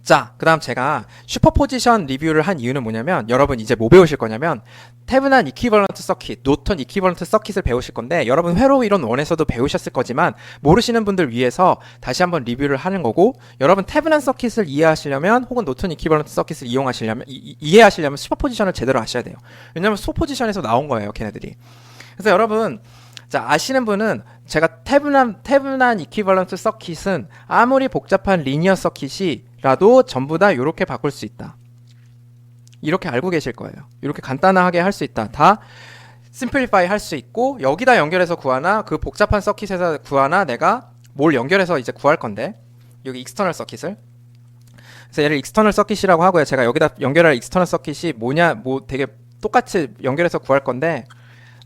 자, 그 다음 제가 슈퍼포지션 리뷰를 한 이유는 뭐냐면, 여러분 이제 뭐 배우실 거냐면, 테브난 이퀴벌런트 서킷, 노턴 이퀴벌런트 서킷을 배우실 건데, 여러분 회로 이론 1에서도 배우셨을 거지만, 모르시는 분들 위해서 다시 한번 리뷰를 하는 거고, 여러분 테브난 서킷을 이해하시려면, 혹은 노턴 이퀴벌런트 서킷을 이용하시려면, 이해하시려면 슈퍼포지션을 제대로 아셔야 돼요. 왜냐면 슈퍼포지션에서 나온 거예요, 걔네들이. 그래서 여러분, 자, 아시는 분은 제가 테브난 이퀴벌런트 서킷은 아무리 복잡한 리니어 서킷이라도 전부 다 이렇게 바꿀 수 있다. 이렇게 알고 계실 거예요. 이렇게 간단하게 할 수 있다. 다 심플리파이 할 수 있고, 여기다 연결해서 구하나 그 복잡한 서킷에서 구하나 내가 뭘 연결해서 이제 구할 건데, 여기 익스터널 서킷을, 그래서 얘를 익스터널 서킷이라고 하고요. 제가 여기다 연결할 익스터널 서킷이 뭐냐, 뭐 되게 똑같이 연결해서 구할 건데,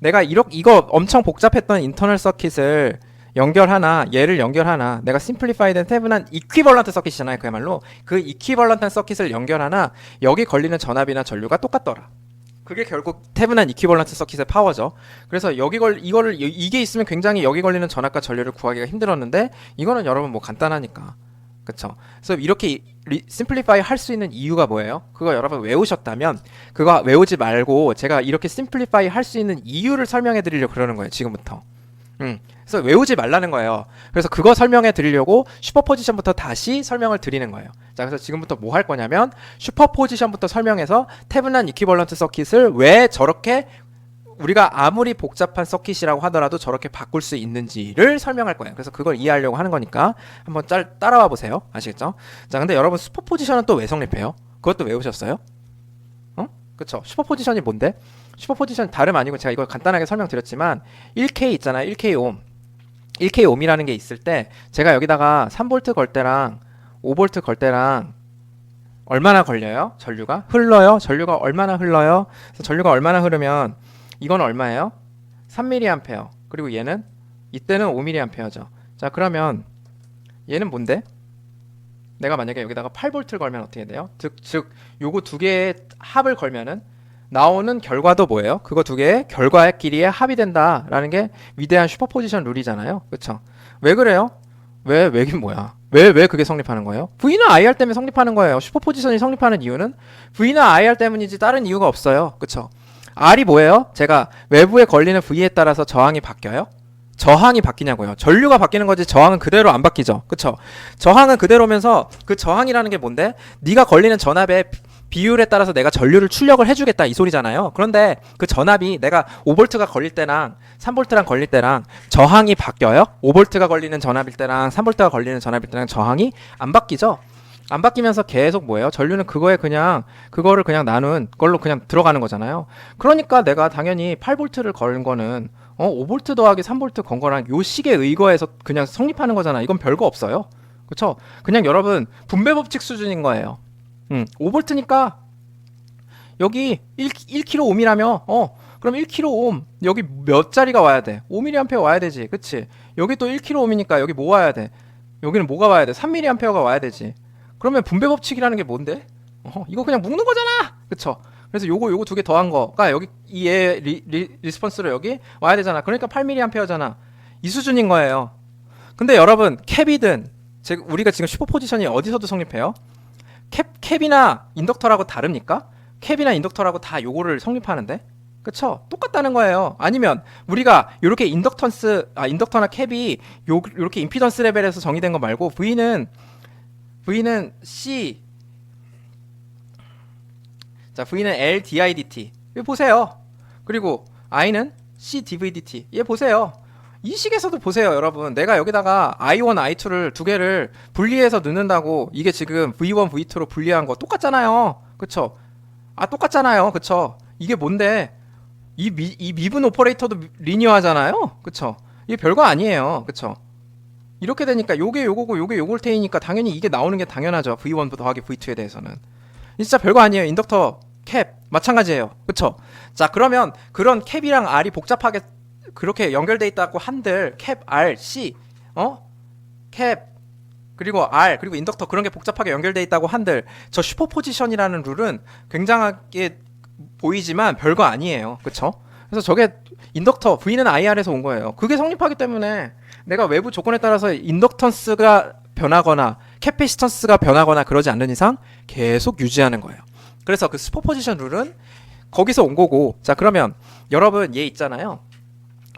내가 이거 엄청 복잡했던 인터널 서킷을 연결하나, 얘를 연결하나, 내가 심플리파이된 테브난 이퀴벌런트 서킷이잖아요. 그야말로 그 이퀴벌런트한 서킷을 연결하나, 여기 걸리는 전압이나 전류가 똑같더라. 그게 결국 테브난 이퀴벌런트 서킷의 파워죠. 그래서 이게 있으면 굉장히 여기 걸리는 전압과 전류를 구하기가 힘들었는데, 이거는 여러분 뭐 간단하니까, 그쵸? 그래서 이렇게 심플리파이 할 수 있는 이유가 뭐예요? 그거 여러분 외우셨다면, 그거 외우지 말고 제가 이렇게 심플리파이 할 수 있는 이유를 설명해 드리려고 그러는 거예요, 지금부터. 그래서 외우지 말라는 거예요. 그래서 그거 설명해 드리려고 슈퍼포지션부터 다시 설명을 드리는 거예요. 자, 그래서 지금부터 뭐 할 거냐면, 슈퍼포지션부터 설명해서 테브난 이퀴벌런트 서킷을 왜 저렇게 우리가 아무리 복잡한 서킷이라고 하더라도 저렇게 바꿀 수 있는지를 설명할 거예요. 그래서 그걸 이해하려고 하는 거니까 한번 따라와 보세요. 아시겠죠? 자, 근데 여러분 슈퍼포지션은 또 왜 성립해요? 그것도 외우셨어요? 그쵸? 슈퍼포지션이 뭔데? 슈퍼포지션 다름 아니고, 제가 이걸 간단하게 설명드렸지만 1K 있잖아요. 1K 옴. 1K 옴이라는 게 있을 때, 제가 여기다가 3V 걸 때랑 5V 걸 때랑 얼마나 걸려요? 전류가? 흘러요? 전류가 얼마나 흘러요? 그래서 전류가 얼마나 흐르면 이건 얼마예요? 3mA. 그리고 얘는 이때는 5mA죠. 자, 그러면 얘는 뭔데? 내가 만약에 여기다가 8V를 걸면 어떻게 돼요? 즉 요거 두 개의 합을 걸면은 나오는 결과도 뭐예요? 그거 두 개의 결과끼리의 합이 된다라는 게 위대한 슈퍼포지션 룰이잖아요. 그쵸? 왜 그래요? 왜긴 뭐야? 왜 그게 성립하는 거예요? V는 IR 때문에 성립하는 거예요. 슈퍼포지션이 성립하는 이유는 V는 IR 때문이지 다른 이유가 없어요. 그쵸? R이 뭐예요? 제가 외부에 걸리는 V에 따라서 저항이 바뀌어요? 저항이 바뀌냐고요. 전류가 바뀌는 거지 저항은 그대로 안 바뀌죠. 그쵸? 저항은 그대로면서, 그 저항이라는 게 뭔데? 네가 걸리는 전압의 비율에 따라서 내가 전류를 출력을 해주겠다, 이 소리잖아요. 그런데 그 전압이 내가 5V가 걸릴 때랑 3V랑 걸릴 때랑 저항이 바뀌어요? 5V가 걸리는 전압일 때랑 3V가 걸리는 전압일 때랑 저항이 안 바뀌죠? 안 바뀌면서 계속 뭐예요? 전류는 그거를 그냥 나눈 걸로 그냥 들어가는 거잖아요. 그러니까 내가 당연히 8V를 걸은 거는 5V 더하기 3V 건 거랑 요 식에 의거해서 그냥 성립하는 거잖아. 이건 별거 없어요. 그쵸? 그냥 여러분 분배 법칙 수준인 거예요. 5V니까 여기 1kΩ 옴이라며, 그럼 1kΩ 옴 여기 몇 자리가 와야 돼? 5mA 와야 되지. 그치? 여기 또 1kΩ 옴이니까 여기 뭐 와야 돼? 여기는 뭐가 와야 돼? 3mA가 와야 되지. 그러면 분배 법칙이라는 게 뭔데? 이거 그냥 묶는 거잖아. 그쵸? 그래서 요거 두 개 더한 거가 여기 얘 리스폰스로 여기 와야 되잖아. 그러니까 8mA잖아. 이 수준인 거예요. 근데 여러분 캡이든, 우리가 지금 슈퍼포지션이 어디서도 성립해요? 캡이나 인덕터라고 다릅니까? 캡이나 인덕터라고 다 요거를 성립하는데, 그쵸? 똑같다는 거예요. 아니면 우리가 요렇게 인덕터나 캡이 요렇게 임피던스 레벨에서 정의된 거 말고, V는 C, 자, V는 L didt. 얘 보세요. 그리고 I는 C dvdt. 얘 보세요. 이 식에서도 보세요, 여러분. 내가 여기다가 I1, I2를 두 개를 분리해서 넣는다고, 이게 지금 V1, V2로 분리한 거 똑같잖아요. 그쵸? 똑같잖아요. 그쵸? 이게 뭔데? 이 미분 오퍼레이터도 리니어하잖아요. 그쵸? 이게 별거 아니에요. 그쵸? 이렇게 되니까 요게 요거고 요게 요걸 테이니까 당연히 이게 나오는 게 당연하죠. V1 더하기 V2에 대해서는. 진짜 별거 아니에요. 인덕터, 캡 마찬가지예요. 그쵸? 자, 그러면 그런 캡이랑 R이 복잡하게 그렇게 연결돼 있다고 한들, 캡, R, C, 캡, 그리고 R, 그리고 인덕터, 그런 게 복잡하게 연결돼 있다고 한들, 저 슈퍼포지션이라는 룰은 굉장하게 보이지만 별거 아니에요. 그쵸? 그래서 저게 인덕터, V는 IR에서 온 거예요. 그게 성립하기 때문에 내가 외부 조건에 따라서 인덕턴스가 변하거나 캐피시턴스가 변하거나 그러지 않는 이상 계속 유지하는 거예요. 그래서 그 슈퍼포지션 룰은 거기서 온 거고, 자 그러면 여러분 얘 있잖아요.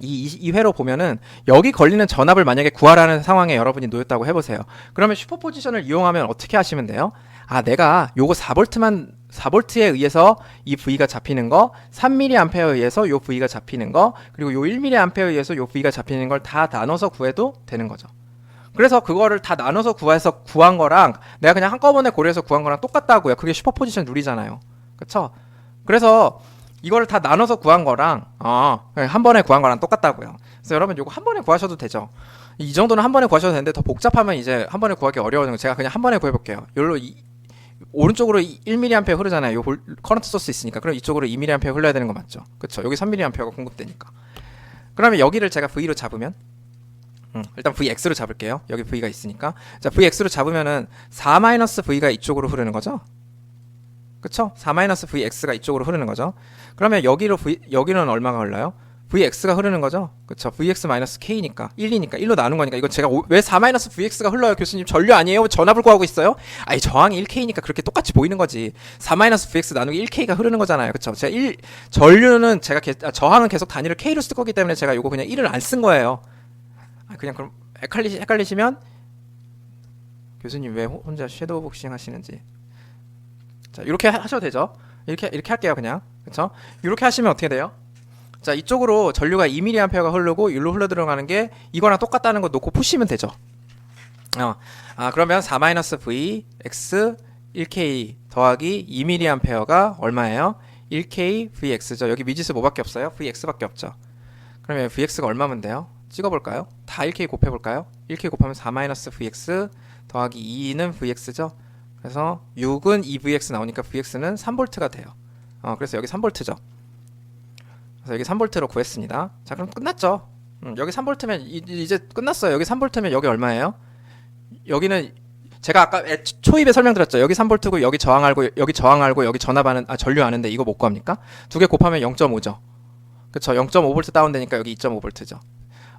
이 회로 보면은 여기 걸리는 전압을 만약에 구하라는 상황에 여러분이 놓였다고 해보세요. 그러면 슈퍼포지션을 이용하면 어떻게 하시면 돼요? 아, 내가 요거 4V에 의해서 이 V가 잡히는 거, 3mA에 의해서 요 V가 잡히는 거, 그리고 요 1mA에 의해서 요 V가 잡히는 걸 다 나눠서 구해도 되는 거죠. 그래서 그거를 다 나눠서 구한 거랑 내가 그냥 한꺼번에 고려해서 구한 거랑 똑같다고요. 그게 슈퍼포지션 룰이잖아요. 그쵸? 그래서 이거를 다 나눠서 구한 거랑 한 번에 구한 거랑 똑같다고요. 그래서 여러분 요거 한 번에 구하셔도 되죠. 이 정도는 한 번에 구하셔도 되는데 더 복잡하면 이제 한 번에 구하기 어려워지는 거 제가 그냥 한 번에 구해볼게요. 여기로 오른쪽으로 1mA 흐르잖아요. 요 커런트 소스 있으니까. 그럼 이쪽으로 2mA 흘러야 되는 거 맞죠? 그쵸? 여기 3mA가 공급되니까. 그러면 여기를 제가 V로 잡으면 일단 Vx로 잡을게요. 여기 V가 있으니까. 자, Vx로 잡으면은 4-V가 이쪽으로 흐르는 거죠? 그쵸? 4-VX가 이쪽으로 흐르는 거죠. 그러면 여기는 얼마가 흘러요? VX가 흐르는 거죠? 그쵸? VX-K니까 1이니까 1로 나눈 거니까 이거 제가 왜 4-VX가 흘러요? 교수님 전류 아니에요? 전압을 구하고 있어요? 아니 저항이 1K니까 그렇게 똑같이 보이는 거지. 4-VX 나누기 1K가 흐르는 거잖아요. 그쵸? 제가 전류는 저항은 계속 단위를 K로 쓸 거기 때문에 제가 이거 그냥 1을 안 쓴 거예요. 그냥 그럼 헷갈리시면 교수님 왜 혼자 섀도우 복싱 하시는지. 자, 이렇게 하셔도 되죠. 이렇게 할게요, 그냥. 그쵸? 이렇게 하시면 어떻게 돼요? 자, 이쪽으로 전류가 2mA가 흐르고 일로 흘러 들어가는 게 이거랑 똑같다는 거 놓고 푸시면 되죠. 그러면 4-VX 1K 더하기 2mA가 얼마예요? 1K VX죠. 여기 미지수 뭐밖에 없어요? VX밖에 없죠. 그러면 VX가 얼마면 돼요? 찍어볼까요? 다 1K 곱해볼까요? 1K 곱하면 4-VX 더하기 2는 VX죠. 그래서 6은 2VX 나오니까 VX는 3V가 돼요. 그래서 여기 3V죠. 그래서 여기 3V로 구했습니다. 자, 그럼 끝났죠. 여기 3V면 이제 끝났어요. 여기 3V면 여기 얼마예요? 여기는 제가 아까 초입에 설명드렸죠. 여기 3V고 여기 저항 알고 여기 저항 알고 여기 전압하는 전류 아는데 이거 못 구합니까? 두 개 곱하면 0.5죠. 그쵸? 0.5V 다운되니까 여기 2.5V죠.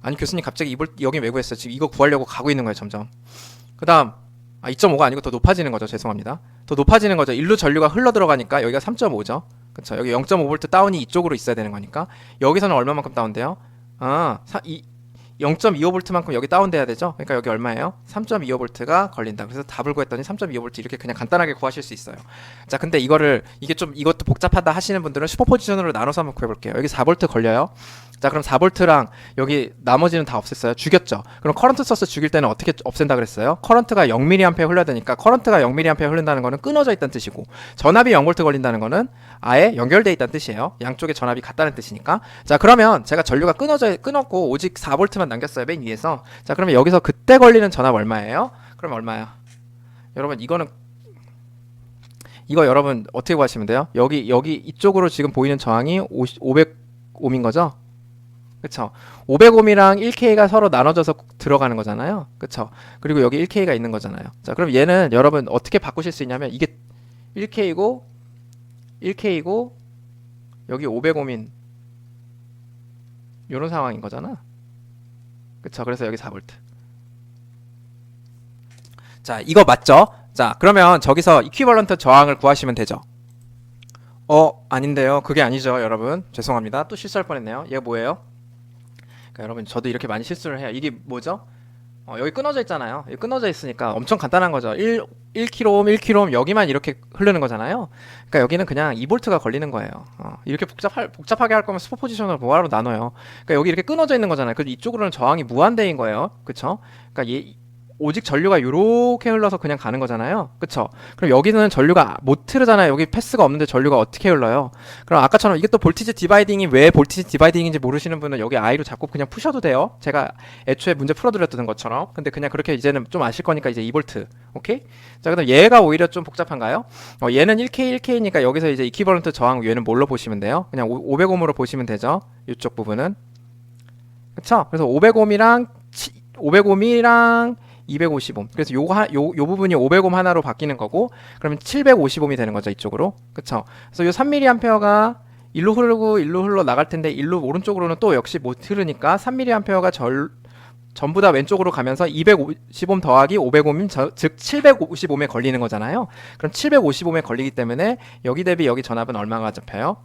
아니 교수님 갑자기 여기 왜 구했어요? 지금 이거 구하려고 가고 있는 거예요, 점점. 그 다음 2.5가 아니고 더 높아지는 거죠. 죄송합니다. 더 높아지는 거죠. 일로 전류가 흘러 들어가니까 여기가 3.5죠. 그쵸? 여기 0.5V 다운이 이쪽으로 있어야 되는 거니까 여기서는 얼마만큼 다운돼요? 0.25V만큼 여기 다운돼야 되죠. 그러니까 여기 얼마예요? 3.25V가 걸린다. 그래서 답을 구했더니 3.25V 이렇게 그냥 간단하게 구하실 수 있어요. 자, 근데 이것도 복잡하다 하시는 분들은 슈퍼포지션으로 나눠서 한번 구해볼게요. 여기 4V 걸려요. 자, 그럼 4V랑 여기 나머지는 다 없앴어요. 죽였죠. 그럼 커런트 소스 죽일 때는 어떻게 없앤다 그랬어요? 커런트가 0mA 흘러야 되니까 커런트가 0mA 흐른다는 거는 끊어져 있다는 뜻이고 전압이 0V 걸린다는 거는 아예 연결돼 있다는 뜻이에요. 양쪽에 전압이 같다는 뜻이니까. 자, 그러면 제가 전류가 끊었고 오직 4V만 남겼어요. 맨 위에서. 자, 그러면 여기서 그때 걸리는 전압 얼마예요? 그럼 얼마야? 여러분 이거 여러분 어떻게 구하시면 돼요? 여기 이쪽으로 지금 보이는 저항이 500옴인 거죠? 그쵸? 500옴이랑 1K가 서로 나눠져서 들어가는 거잖아요. 그쵸? 그리고 여기 1K가 있는 거잖아요. 자, 그럼 얘는 여러분 어떻게 바꾸실 수 있냐면 이게 1K고 여기 500옴인 요런 상황인 거잖아. 그쵸? 그래서 여기 4V. 자, 이거 맞죠? 자, 그러면 저기서 이퀴벌런트 저항을 구하시면 되죠. 아닌데요. 그게 아니죠, 여러분. 죄송합니다. 또 실수할 뻔했네요. 얘가 뭐예요? 그러니까 여러분, 저도 이렇게 많이 실수를 해요. 이게 뭐죠? 여기 끊어져 있잖아요. 여기 끊어져 있으니까 엄청 간단한 거죠. 1kΩ 여기만 이렇게 흐르는 거잖아요. 그러니까 여기는 그냥 2V가 걸리는 거예요. 이렇게 복잡하게 할 거면 슈퍼포지션을 뭐하러 나눠요. 그러니까 여기 이렇게 끊어져 있는 거잖아요. 그래서 이쪽으로는 저항이 무한대인 거예요. 그쵸? 그러니까 오직 전류가 요렇게 흘러서 그냥 가는 거잖아요. 그쵸? 그럼 여기는 전류가 못 흐르잖아요. 여기 패스가 없는데 전류가 어떻게 흘러요? 그럼 아까처럼 이게 또 볼티지 디바이딩이 왜 볼티지 디바이딩인지 모르시는 분은 여기 I로 잡고 그냥 푸셔도 돼요. 제가 애초에 문제 풀어드렸던 것처럼. 근데 그냥 그렇게 이제는 좀 아실 거니까 이제 2V. 오케이? 자, 그다음 얘가 오히려 좀 복잡한가요? 얘는 1K니까 여기서 이제 이퀴벌런트 저항 얘는 뭘로 보시면 돼요? 그냥 500옴으로 보시면 되죠. 이쪽 부분은. 그쵸? 그래서 500옴이랑 250옴. 그래서 요 부분이 500옴 하나로 바뀌는 거고, 그러면 750옴이 되는 거죠, 이쪽으로. 그쵸? 그래서 요 3mA가 일로 흘러 나갈 텐데, 일로 오른쪽으로는 또 역시 못 흐르니까 3mA가 전부 다 왼쪽으로 가면서 250옴 더하기 500옴이면 즉 750옴에 걸리는 거잖아요. 그럼 750옴에 걸리기 때문에 여기 대비 여기 전압은 얼마가 잡혀요?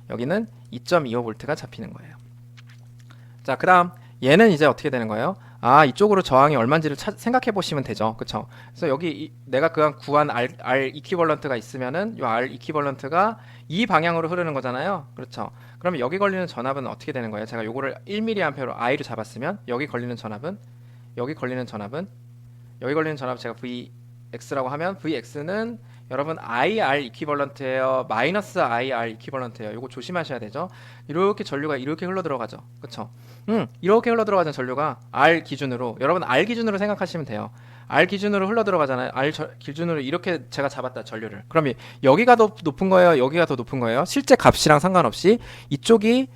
여기는 2.25V가 잡히는 거예요. 자, 그 다음 얘는 이제 어떻게 되는 거예요? 아, 이쪽으로 저항이 얼마인지를 생각해 보시면 되죠. 그쵸? 그래서 여기 내가 구한 R 이퀴벌런트가 있으면은 이 R 이퀴벌런트가 이 방향으로 흐르는 거잖아요. 그렇죠? 그러면 여기 걸리는 전압은 어떻게 되는 거예요? 제가 요거를 1mA로 I로 잡았으면 여기 걸리는 전압은 여기 걸리는 전압은 제가 VX라고 하면 VX는 여러분 IR 이퀴벌런트예요. 마이너스 IR 이퀴벌런트예요. 요거 조심하셔야 되죠. 이렇게 전류가 이렇게 흘러 들어가죠. 그쵸? 이렇게 흘러 들어가는 전류가 R 기준으로, 여러분 R 기준으로 생각하시면 돼요. R 기준으로 흘러 들어가잖아요. 기준으로 이렇게 제가 잡았다, 전류를. 그럼 여기가 더 높은 거예요? 여기가 더 높은 거예요? 실제 값이랑 상관없이 이쪽이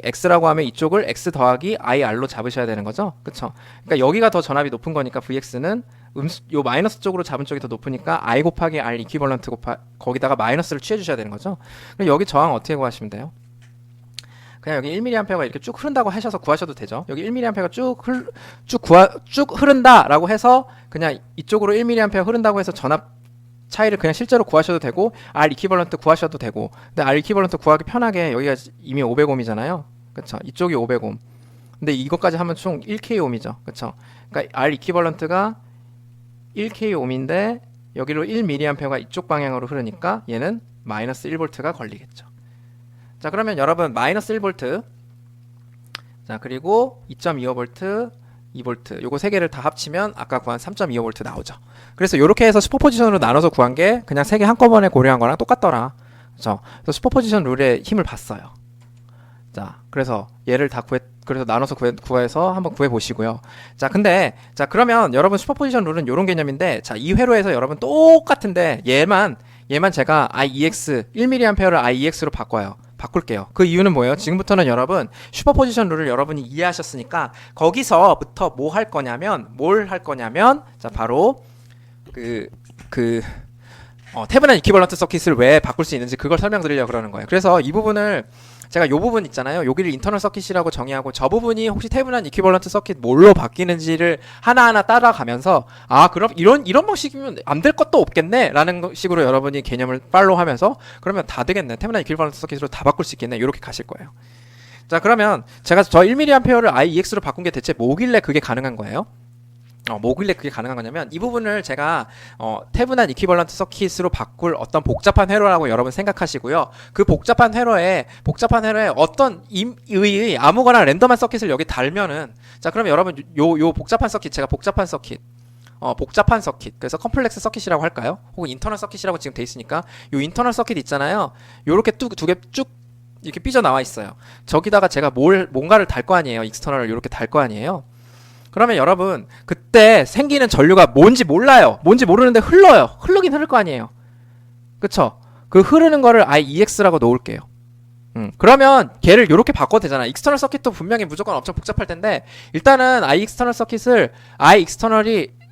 X라고 하면 이쪽을 X 더하기 IR로 잡으셔야 되는 거죠. 그쵸? 그러니까 여기가 더 전압이 높은 거니까 VX는 요 마이너스 쪽으로 잡은 쪽이 더 높으니까 I 곱하기 R 이퀴벌런트 거기다가 마이너스를 취해 주셔야 되는 거죠. 그럼 여기 저항 어떻게 구하시면 돼요? 그냥 여기 1mA가 이렇게 쭉 흐른다고 하셔서 구하셔도 되죠. 여기 1mA가 쭉 흐른다라고 해서 그냥 이쪽으로 1mA 흐른다고 해서 전압 차이를 그냥 실제로 구하셔도 되고 R 이퀴벌런트 구하셔도 되고, 근데 R 이퀴벌런트 구하기 편하게 여기가 이미 500옴이잖아요. 그쵸? 이쪽이 500옴. 근데 이것까지 하면 총 1k옴이죠. 그쵸? 그러니까 R 이퀴벌런트가 1k옴인데 여기로 1mA가 이쪽 방향으로 흐르니까 얘는 마이너스 1V가 걸리겠죠. 자, 그러면 여러분 마이너스 1V, 자, 그리고 2.25V, 2V, 요거 세 개를 다 합치면 아까 구한 3.25V 나오죠. 그래서 이렇게 해서 슈퍼포지션으로 나눠서 구한 게 그냥 세 개 한꺼번에 고려한 거랑 똑같더라. 그렇죠? 그래서 슈퍼포지션 룰의 힘을 봤어요. 자, 그래서 얘를 다 그래서 나눠서 구해서 한번 구해 보시고요. 자, 그러면 여러분 슈퍼포지션 룰은 이런 개념인데, 자, 이 회로에서 여러분 똑같은데 얘만 제가 IEX 1mA를 IEX로 바꿀게요. 그 이유는 뭐예요? 지금부터는 여러분 슈퍼포지션 룰을 여러분이 이해하셨으니까 거기서부터 뭘 할 거냐면, 자, 바로 테브난 이퀴벌런트 서킷을 왜 바꿀 수 있는지 그걸 설명드리려고 그러는 거예요. 그래서 이 부분을 제가 요 부분 있잖아요. 여기를 인터널 서킷이라고 정의하고 저 부분이 혹시 테브난 이퀴벌런트 서킷 뭘로 바뀌는지를 하나하나 따라가면서, 아, 그럼 이런 방식이면 안 될 것도 없겠네 라는 식으로 여러분이 개념을 팔로우하면서 그러면 다 되겠네, 테브난 이퀴벌런트 서킷으로 다 바꿀 수 있겠네, 이렇게 가실 거예요. 자, 그러면 제가 저 1mA를 IEX로 바꾼 게 대체 뭐길래 그게 가능한 거예요? 뭐길래 그게 가능한 거냐면, 이 부분을 제가 테브난 이퀴벌런트 서킷으로 바꿀 어떤 복잡한 회로라고 여러분 생각하시고요. 그 복잡한 회로에 어떤 임의의 아무거나 랜덤한 서킷을 여기 달면은, 자, 그러면 여러분 요 복잡한 서킷, 제가 복잡한 서킷, 그래서 컴플렉스 서킷이라고 할까요? 혹은 인터널 서킷이라고 지금 돼 있으니까 요 인터널 서킷 있잖아요. 요렇게 두 개 쭉 이렇게 삐져 나와 있어요. 저기다가 제가 뭔가를 달 거 아니에요. 익스터널을 이렇게 달 거 아니에요. 그러면 여러분 그때 생기는 전류가 뭔지 몰라요. 뭔지 모르는데 흐르긴 흐를 거 아니에요. 그쵸? 그 흐르는 거를 IEX라고 놓을게요. 그러면 걔를 이렇게 바꿔도 되잖아. 익스터널 서킷도 분명히 무조건 엄청 복잡할 텐데, 일단은 익스터널 서킷을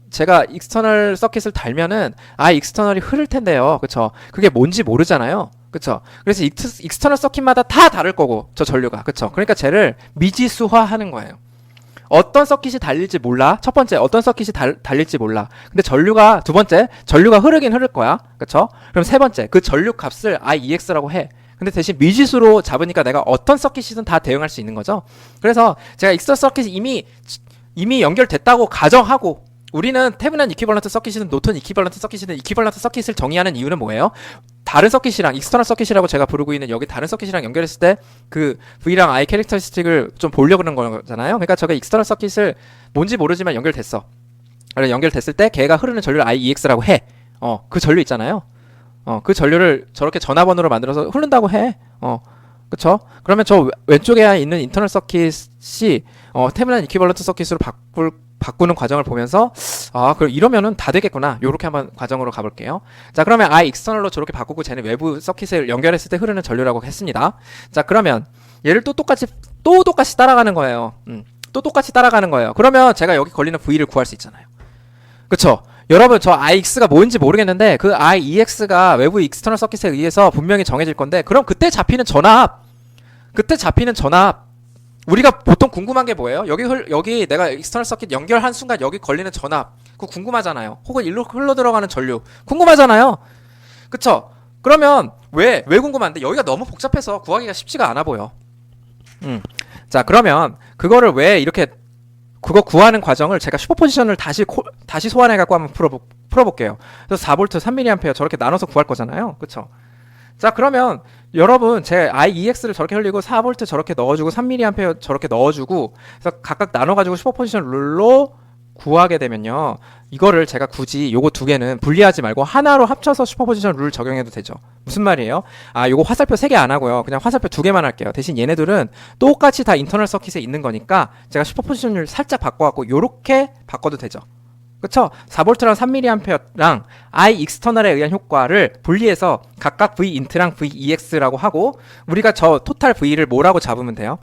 제가 익스터널 서킷을 달면은 익스터널이 흐를 텐데요. 그쵸? 그게 뭔지 모르잖아요. 그쵸? 그래서 익스터널 서킷마다 다 다를 거고, 저 전류가. 그쵸? 그러니까 쟤를 미지수화하는 거예요. 어떤 서킷이 달릴지 몰라. 첫 번째, 어떤 서킷이 달릴지 몰라. 근데 두 번째, 전류가 흐르긴 흐를 거야. 그쵸? 그럼 세 번째, 그 전류 값을 IEX라고 해. 근데 대신 미지수로 잡으니까 내가 어떤 서킷이든 다 대응할 수 있는 거죠. 그래서 제가 익스터 서킷이 이미 연결됐다고 가정하고, 우리는 테브난 이퀴벌런트 서킷이든 노턴 이퀴벌런트 서킷이든 이퀴벌런트 서킷을 정의하는 이유는 뭐예요? 다른 서킷이랑, 익스터널 서킷이라고 제가 부르고 있는 여기 다른 서킷이랑 연결했을 때 그 V랑 I 캐릭터리스틱을 좀 보려고 그런 거잖아요. 그러니까 저게 익스터널 서킷을 뭔지 모르지만 연결됐어. 그래서 연결됐을 때 걔가 흐르는 전류를 IEX라고 해. 그 전류 있잖아요. 그 전류를 저렇게 전화번호로 만들어서 흐른다고 해. 그쵸? 그러면 저 왼쪽에 있는 인터널 서킷이 테브난 이퀴벌런트 서킷으로 바꾸는 과정을 보면서, 그럼 이러면은 다 되겠구나, 요렇게 한번 과정으로 가볼게요. 자, 그러면 익스터널로 저렇게 바꾸고 쟤는 외부 서킷을 연결했을 때 흐르는 전류라고 했습니다. 자, 그러면 얘를 또 똑같이 따라가는 거예요. 또 똑같이 따라가는 거예요. 그러면 제가 여기 걸리는 V를 구할 수 있잖아요. 그쵸? 여러분, 저 IX가 뭔지 모르겠는데 그 IEX가 외부 익스터널 서킷에 의해서 분명히 정해질 건데, 그럼 그때 잡히는 전압, 우리가 보통 궁금한 게 뭐예요? 여기 내가 익스터널 서킷 연결한 순간 여기 걸리는 전압, 그거 궁금하잖아요. 혹은 일로 흘러 들어가는 전류, 궁금하잖아요. 그쵸? 그러면 왜 궁금한데? 여기가 너무 복잡해서 구하기가 쉽지가 않아 보여. 자, 그러면 그거를 왜 이렇게 그거 구하는 과정을 제가 슈퍼포지션을 다시 소환해갖고 한번 풀어볼게요. 그래서 4V 3mA 저렇게 나눠서 구할 거잖아요. 그쵸? 자, 그러면 여러분 제 IEX를 저렇게 흘리고 4V 저렇게 넣어주고 3mA 저렇게 넣어주고 그래서 각각 나눠가지고 슈퍼포지션 룰로 구하게 되면요, 이거를 제가 굳이 요거 두 개는 분리하지 말고 하나로 합쳐서 슈퍼포지션 룰 적용해도 되죠. 무슨 말이에요? 요거 화살표 3개 안 하고요, 그냥 화살표 2개만 할게요. 대신 얘네들은 똑같이 다 인터널 서킷에 있는 거니까 제가 슈퍼포지션 룰 살짝 바꿔갖고 요렇게 바꿔도 되죠. 그쵸? 4V랑 3mA랑 I external에 의한 효과를 분리해서 각각 V int랑 V ex라고 하고, 우리가 저 토탈 V를 뭐라고 잡으면 돼요?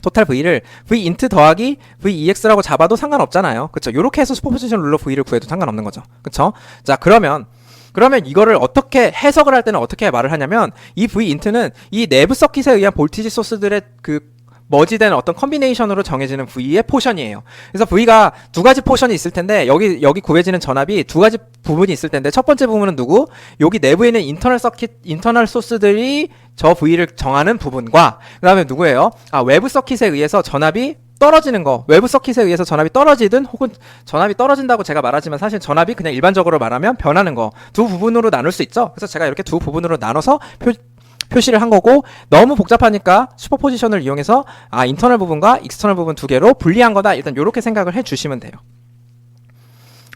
토탈 V를 V int 더하기 V ex라고 잡아도 상관없잖아요. 그쵸? 요렇게 해서 슈퍼포지션 룰러 V를 구해도 상관없는 거죠. 그쵸? 자, 그러면 이거를 어떻게 해석을 할 때는 어떻게 말을 하냐면, 이 V int는 이 내부 서킷에 의한 볼티지 소스들의 그 머지된 어떤 컨비네이션으로 정해지는 V의 포션이에요. 그래서 V가 두 가지 포션이 있을 텐데, 여기 구해지는 전압이 두 가지 부분이 있을 텐데, 첫 번째 부분은 누구? 여기 내부에 있는 인터널 소스들이 저 V를 정하는 부분과, 그 다음에 누구예요? 외부 서킷에 의해서 전압이 떨어지는 거, 외부 서킷에 의해서 전압이 떨어지든 혹은 전압이 떨어진다고 제가 말하지만 사실 전압이 그냥 일반적으로 말하면 변하는 거, 두 부분으로 나눌 수 있죠. 그래서 제가 이렇게 두 부분으로 나눠서 표시를 한 거고, 너무 복잡하니까 슈퍼포지션을 이용해서 인터널 부분과 익스터널 부분 두 개로 분리한 거다, 일단 이렇게 생각을 해 주시면 돼요.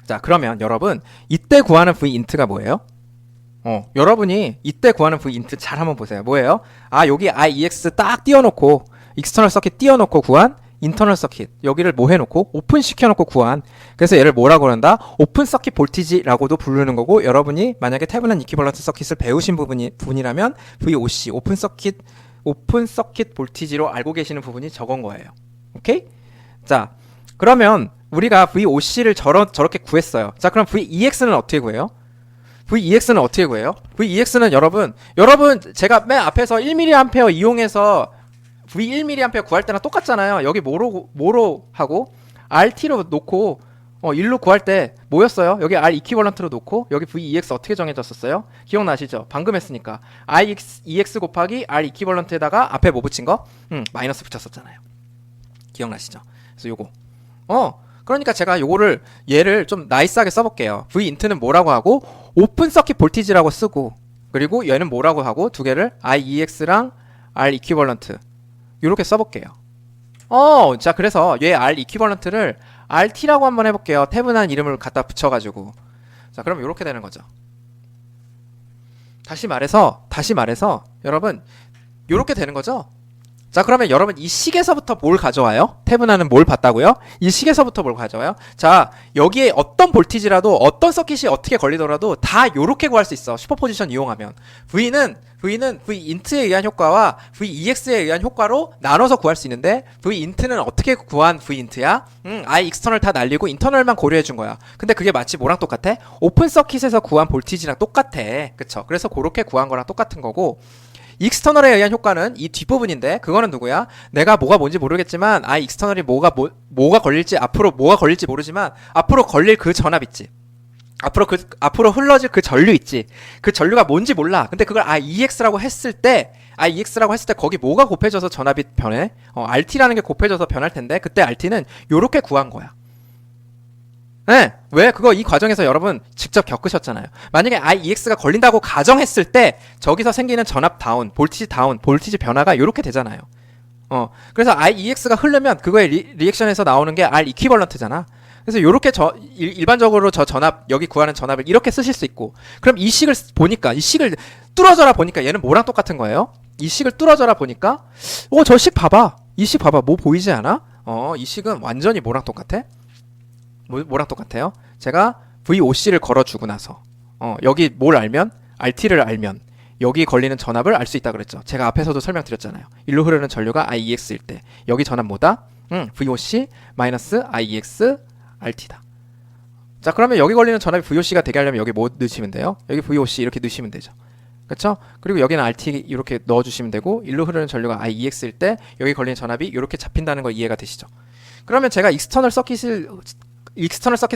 자, 그러면 여러분 이때 구하는 V int가 뭐예요? 여러분이 이때 구하는 V int 잘 한번 보세요. 뭐예요? 여기 IEX 딱 띄워놓고 익스터널 서킷 띄워놓고 구한 인터널 서킷, 여기를 뭐 해놓고 오픈 시켜놓고 구한, 그래서 얘를 뭐라고 그런다? 오픈 서킷 볼티지라고도 부르는 거고, 여러분이 만약에 테블란 이퀴벌런트 서킷을 배우신 부분이라면 VOC 오픈 서킷 볼티지로 알고 계시는 부분이 저건 거예요. 오케이? 자, 그러면 우리가 VOC를 저렇게 구했어요. 자, 그럼 VEX는 어떻게 구해요? VEX는 어떻게 구해요? VEX는 여러분 제가 맨 앞에서 1mA 이용해서 V1mA 구할 때랑 똑같잖아요. 여기 뭐로 하고 RT로 놓고 1로 구할 때 뭐였어요? 여기 R 이퀴벌런트로 놓고 여기 VEX 어떻게 정해졌었어요? 기억나시죠? 방금 했으니까 IEX 곱하기 R 이퀴벌런트에다가 앞에 뭐 붙인 거? 마이너스 붙였었잖아요. 기억나시죠? 그래서 요거 그러니까 제가 얘를 좀 나이스하게 써볼게요. V int는 뭐라고 하고 오픈 서킷 볼티지라고 쓰고, 그리고 얘는 뭐라고 하고 두 개를 IEX랑 R 이퀴벌런트 이렇게 써볼게요. 자, 그래서 얘 R 이퀴벌런트를 RT라고 한번 해볼게요. 태분한 이름을 갖다 붙여가지고. 자, 그럼 이렇게 되는 거죠. 다시 말해서 여러분 이렇게 되는 거죠. 자, 그러면 여러분 이 식에서부터 뭘 가져와요? 태분한은 뭘 봤다고요? 이 식에서부터 뭘 가져와요? 자, 여기에 어떤 볼티지라도 어떤 서킷이 어떻게 걸리더라도 다 요렇게 구할 수 있어. 슈퍼포지션 이용하면. V는 V int에 의한 효과와 VEX에 의한 효과로 나눠서 구할 수 있는데, V int는 어떻게 구한 V int야? I external 다 날리고 인터널만 고려해 준 거야. 근데 그게 마치 뭐랑 똑같아? 오픈 서킷에서 구한 볼티지랑 똑같아. 그쵸? 그래서 그렇게 구한 거랑 똑같은 거고, 익스터널에 의한 효과는 이 뒷부분인데, 그거는 누구야? 내가 뭐가 뭔지 모르겠지만 익스터널이 뭐가 걸릴지, 앞으로 뭐가 걸릴지 모르지만 앞으로 걸릴 그 전압 있지, 앞으로 흘러질 그 전류 있지, 그 전류가 뭔지 몰라. 근데 그걸 IEX라고 했을 때 거기 뭐가 곱해져서 전압이 변해? RT라는 게 곱해져서 변할 텐데, 그때 RT는 요렇게 구한 거야. 네, 왜? 그거 이 과정에서 여러분 직접 겪으셨잖아요. 만약에 IEX가 걸린다고 가정했을 때 저기서 생기는 전압 다운, 볼티지 변화가 이렇게 되잖아요. 그래서 IEX가 흐르면 그거의 리액션에서 나오는 게 R 이퀴벌런트잖아. 그래서 요렇게 일반적으로 저 전압, 여기 구하는 전압을 이렇게 쓰실 수 있고, 그럼 이 식을 뚫어져라 보니까 얘는 뭐랑 똑같은 거예요? 이 식을 뚫어져라 보니까 저 식 봐봐. 이 식 봐봐. 뭐 보이지 않아? 이 식은 완전히 뭐랑 똑같아? 뭐랑 똑같아요? 제가 VOC를 걸어주고 나서 여기 뭘 알면, RT를 알면 여기 걸리는 전압을 알 수 있다 그랬죠. 제가 앞에서도 설명드렸잖아요. 일로 흐르는 전류가 IEX일 때 여기 전압 뭐다? VOC 마이너스 IEX RT다. 자, 그러면 여기 걸리는 전압이 VOC가 되게 하려면 여기 뭐 넣으시면 돼요? 여기 VOC 이렇게 넣으시면 되죠. 그쵸? 그리고 여기는 RT 이렇게 넣어주시면 되고 일로 흐르는 전류가 IEX일 때 여기 걸리는 전압이 이렇게 잡힌다는 거 이해가 되시죠? 그러면 제가 익스터널 서킷